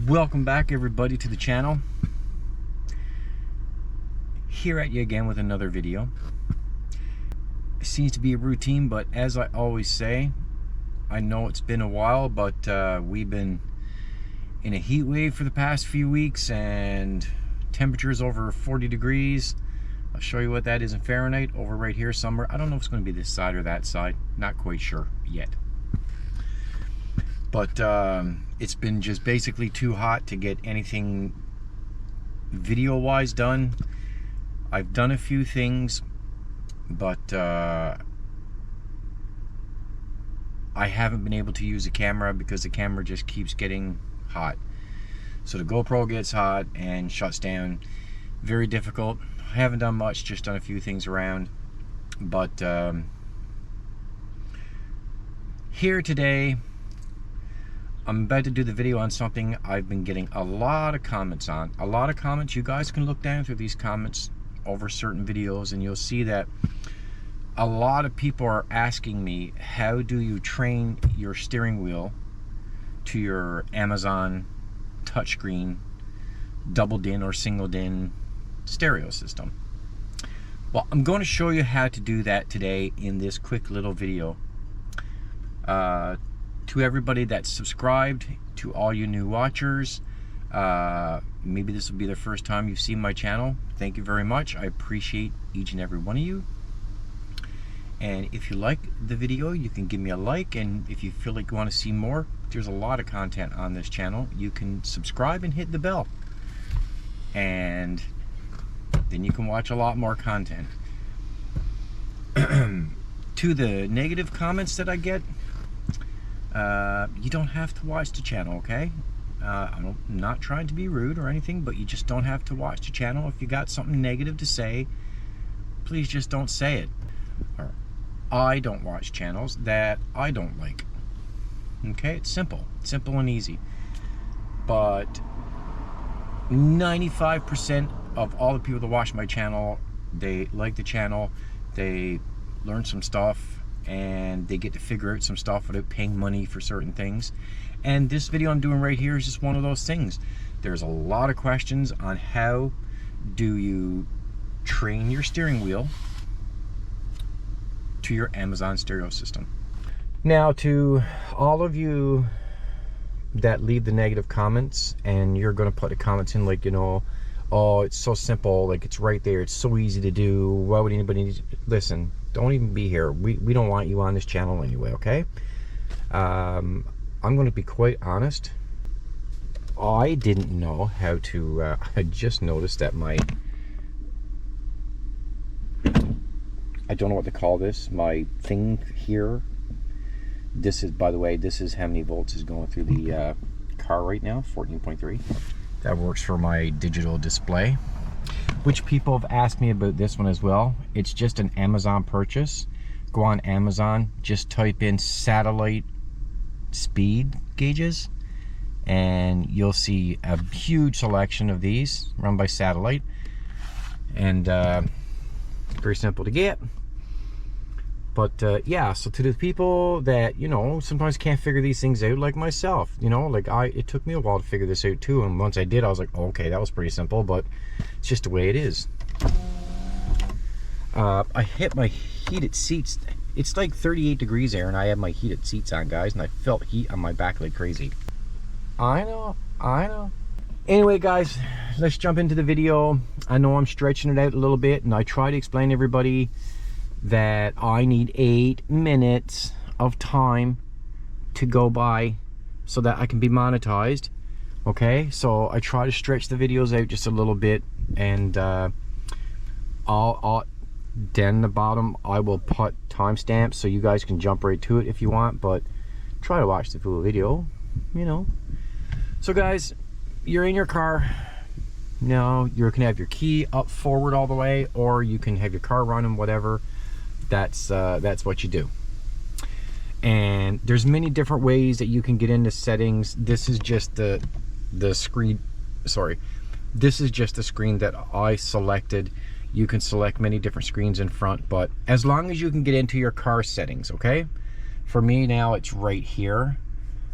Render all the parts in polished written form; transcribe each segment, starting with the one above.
Welcome back everybody to the channel. Here at you again with another video. It seems to be a routine, but as I always say, I know it's been a while, but we've been in a heat wave for the past few weeks and temperatures over 40 degrees. I'll show you what that is in Fahrenheit over right here somewhere. I don't know if it's going to be this side or that side, not quite sure yet. But it's been just basically too hot to get anything video-wise done. I've done a few things, but I haven't been able to use the camera because the camera just keeps getting hot. So the GoPro gets hot and shuts down. Very difficult. I haven't done much, just done a few things around. But here today, I'm about to do the video on something I've been getting a lot of comments on. A lot of comments. You guys can look down through these comments over certain videos and you'll see that a lot of people are asking me, how do you train your steering wheel to your Amazon touchscreen double din or single din stereo system? Well, I'm going to show you how to do that today in this quick little video. To everybody that's subscribed, to all you new watchers, maybe this will be the first time you've seen my channel. Thank you very much. I appreciate each and every one of you. And if you like the video, you can give me a like, and if you feel like you want to see more, there's a lot of content on this channel. You can subscribe and hit the bell, and then you can watch a lot more content. To the negative comments that I get, you don't have to watch the channel, okay? I'm not trying to be rude or anything, but you just don't have to watch the channel. If you got something negative to say, please just don't say it. Or, I don't watch channels that I don't like. Okay, it's simple and easy. But 95% of all the people that watch my channel, they like the channel, they learn some stuff, and they get to figure out some stuff without paying money for certain things. And this video I'm doing right here is just one of those things. There's a lot of questions on how do you train your steering wheel to your Amazon stereo system. Now, to all of you that leave the negative comments, and you're going to put the comments in like, you know, oh, it's so simple, like it's right there, it's so easy to do, why would anybody need to... Listen, don't even be here. We don't want you on this channel anyway, okay? I'm going to be quite honest. I didn't know how to... I just noticed that my... I don't know what to call this. My thing here. This is, by the way, this is how many volts is going through the car right now. 14.3. That works for my digital display. Which people have asked me about this one as well. It's just an Amazon purchase. Go on Amazon, just type in satellite speed gauges, and you'll see a huge selection of these run by satellite. And very simple to get. But yeah, so to the people that, you know, sometimes can't figure these things out, like myself, you know, like it took me a while to figure this out too, and once I did, I was like, oh, okay, that was pretty simple, but it's just the way it is. I hit my heated seats. It's like 38 degrees there, and I have my heated seats on, guys, and I felt heat on my back like crazy. I know. Anyway, guys, let's jump into the video. I know I'm stretching it out a little bit, and I try to explain to everybody that I need 8 minutes of time to go by so that I can be monetized. Okay, so I try to stretch the videos out just a little bit, and I'll down the bottom I will put timestamps so you guys can jump right to it if you want, but try to watch the full video, you know. So guys, you're in your car now. You can have your key up forward all the way, or you can have your car running, whatever. That's what you do. And there's many different ways that you can get into settings. This is just the screen. Sorry, this is just the screen that I selected. You can select many different screens in front, but as long as you can get into your car settings, okay? For me now, it's right here.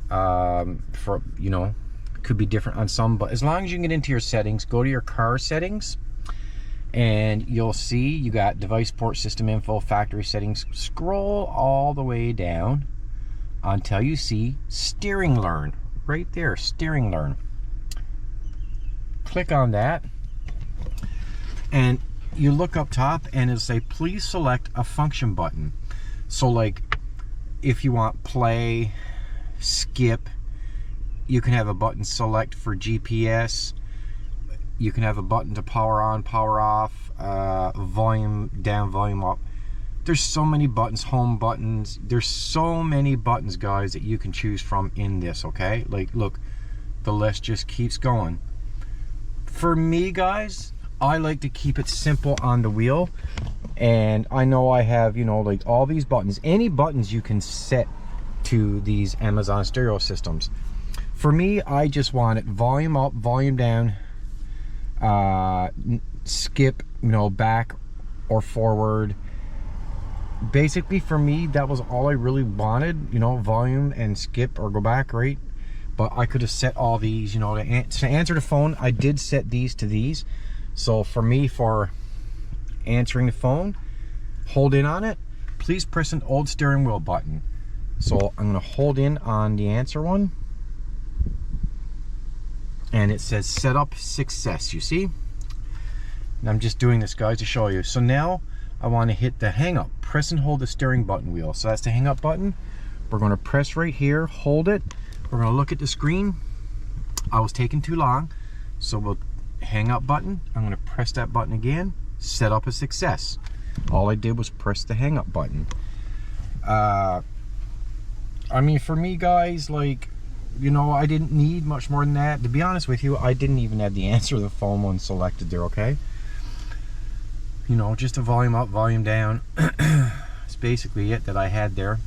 For, you know, Could be different on some, but as long as you can get into your settings, go to your car settings, and you'll see you got device port, system info, factory settings. Scroll all the way down until you see steering learn. Right there, steering learn. Click on that, and you look up top and it'll say please select a function button. So like if you want play, skip, you can have a button select for GPS. You can have a button to power on, power off, volume down, volume up. There's so many buttons, home buttons. There's so many buttons, guys, that you can choose from in this, okay? Like, look, the list just keeps going. For me, guys, I like to keep it simple on the wheel. And I know I have, you know, like all these buttons. Any buttons you can set to these Amazon stereo systems. For me, I just want it volume up, volume down, skip, you know, back or forward. Basically for me, that was all I really wanted, you know, volume and skip or go back, right? But I could have set all these, you know, to answer the phone, I did set these to these. So for me, for answering the phone, hold in on it, please press an old steering wheel button. So I'm gonna hold in on the answer one, and it says setup success, you see? And I'm just doing this, guys, to show you. So now I want to hit the hang up. Press and hold the steering button wheel. So that's the hang up button. We're going to press right here, hold it. We're going to look at the screen. I was taking too long, so we'll hang up button. I'm going to press that button again. Set up a success. All I did was press the hang up button. I mean, for me, guys, like, you know, I didn't need much more than that. To be honest with you, I didn't even have the answer to the phone one selected there, okay? You know, just a volume up, volume down. It's basically it that I had there.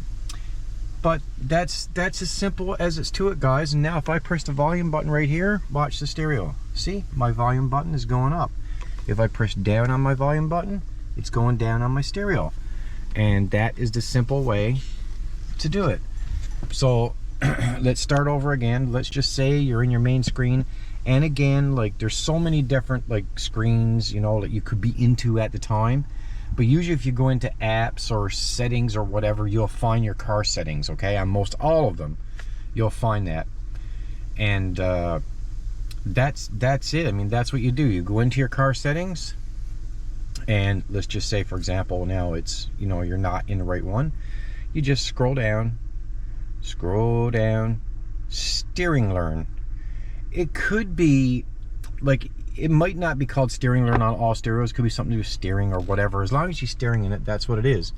But that's as simple as it's to it, guys. And now if I press the volume button right here, watch the stereo. See, my volume button is going up. If I press down on my volume button, it's going down on my stereo. And that is the simple way to do it. So let's start over again. Let's just say you're in your main screen, and again, like, there's so many different like screens, you know, that you could be into at the time. But usually if you go into apps or settings or whatever, you'll find your car settings, okay? On most all of them, you'll find that. And that's it. I mean, that's what you do. You go into your car settings, and let's just say, for example, now it's, you know, you're not in the right one. You just scroll down, steering learn. It could be like, it might not be called steering learn on all stereos. It could be something to do with steering or whatever. As long as you're steering in it, that's what it is.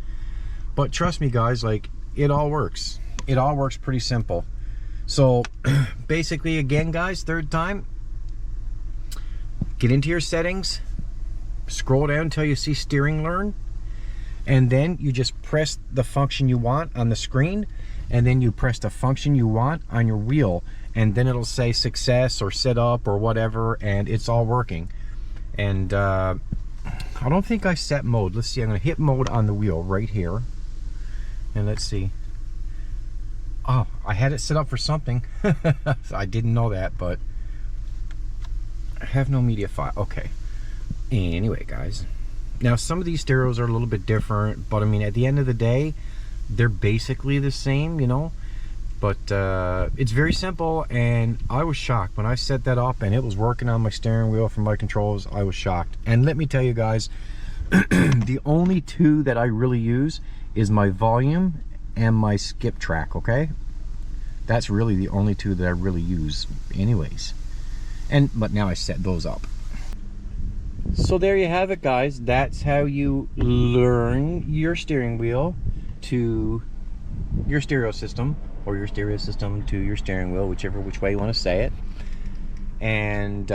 But trust me, guys, like, it all works. It all works pretty simple. So basically, again, guys, third time, get into your settings, scroll down until you see steering learn, and then you just press the function you want on the screen, and then you press the function you want on your wheel, and then it'll say success or set up or whatever, and it's all working. And I don't think I set mode. Let's see, I'm going to hit mode on the wheel right here, and let's see. Oh, I had it set up for something. I didn't know that, but I have no media file. Okay. Anyway, guys, now some of these stereos are a little bit different, but I mean, at the end of the day, they're basically the same, you know. But it's very simple, and I was shocked when I set that up and it was working on my steering wheel from my controls. I was shocked. And let me tell you guys, the only two that I really use is my volume and my skip track, okay? That's really the only two that I really use anyways. But now I set those up. So there you have it, guys. That's how you learn your steering wheel to your stereo system, or your stereo system to your steering wheel, which way you want to say it. And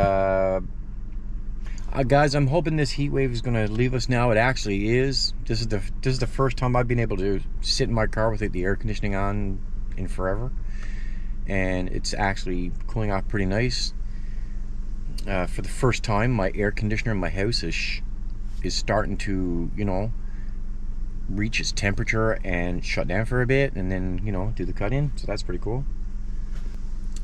guys, I'm hoping this heat wave is going to leave us now. It actually is. This is the first time I've been able to sit in my car with the air conditioning on in forever, and it's actually cooling off pretty nice. For the first time, my air conditioner in my house is starting to, you know, reach its temperature and shut down for a bit, and then, you know, do the cut in. So that's pretty cool.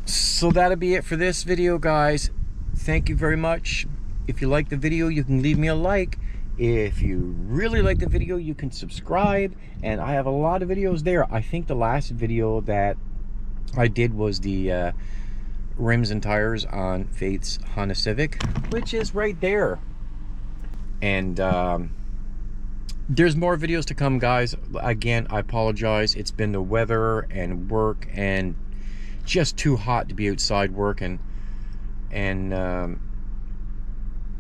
So that'll be it for this video, guys. Thank you very much. If you like the video, you can leave me a like. If you really like the video, you can subscribe, and I have a lot of videos there. I think the last video that I did was the rims and tires on Faith's Honda Civic, which is right there. And there's more videos to come, guys. Again, I apologize. It's been the weather and work and just too hot to be outside working. And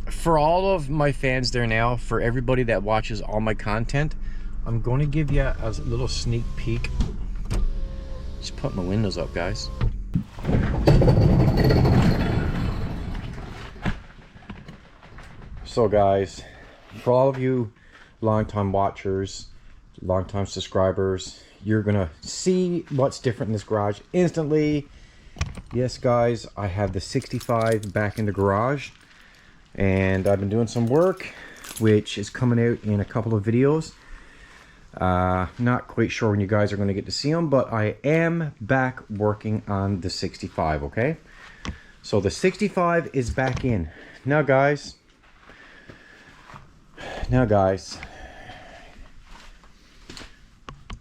for all of my fans there now, for everybody that watches all my content, I'm going to give you a little sneak peek. Just put my windows up, guys. So guys, for all of you longtime watchers, longtime subscribers, you're gonna see what's different in this garage instantly. Yes guys, I have the 65 back in the garage, and I've been doing some work which is coming out in a couple of videos. Not quite sure when you guys are going to get to see them, but I am back working on the 65. Okay, so the 65 is back in now, guys.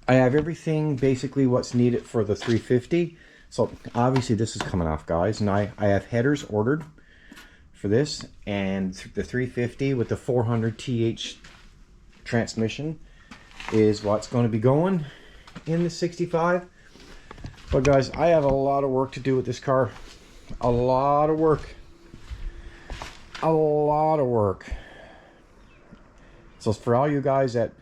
I have everything basically what's needed for the 350. So obviously this is coming off, guys, and I have headers ordered for this, and the 350 with the 400 TH transmission is what's going to be going in the 65. But guys, I have a lot of work to do with this car. A lot of work. So for all you guys that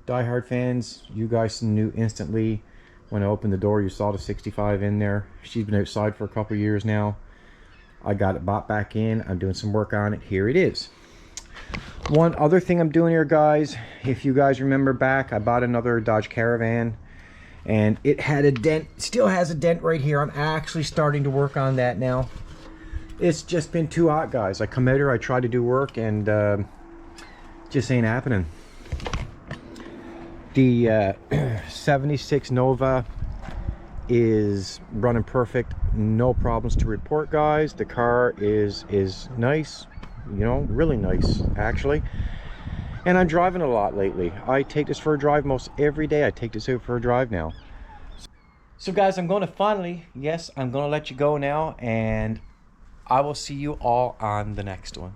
diehard fans, you guys knew instantly when I opened the door. You saw the 65 in there. She's been outside for a couple of years now. I got it bought back in. I'm doing some work on it. Here it is. One other thing I'm doing here, guys, if you guys remember back, I bought another Dodge Caravan, and it had a dent. Still has a dent right here. I'm actually starting to work on that now. It's just been too hot, guys. I come out here, I try to do work, and just ain't happening. The 76 Nova is running perfect, no problems to report, guys. The car is nice, you know, really nice actually, and I'm driving a lot lately. I take this for a drive most every day. I take this out for a drive now. So guys, I'm going to finally, yes, I'm going to let you go now, and I will see you all on the next one.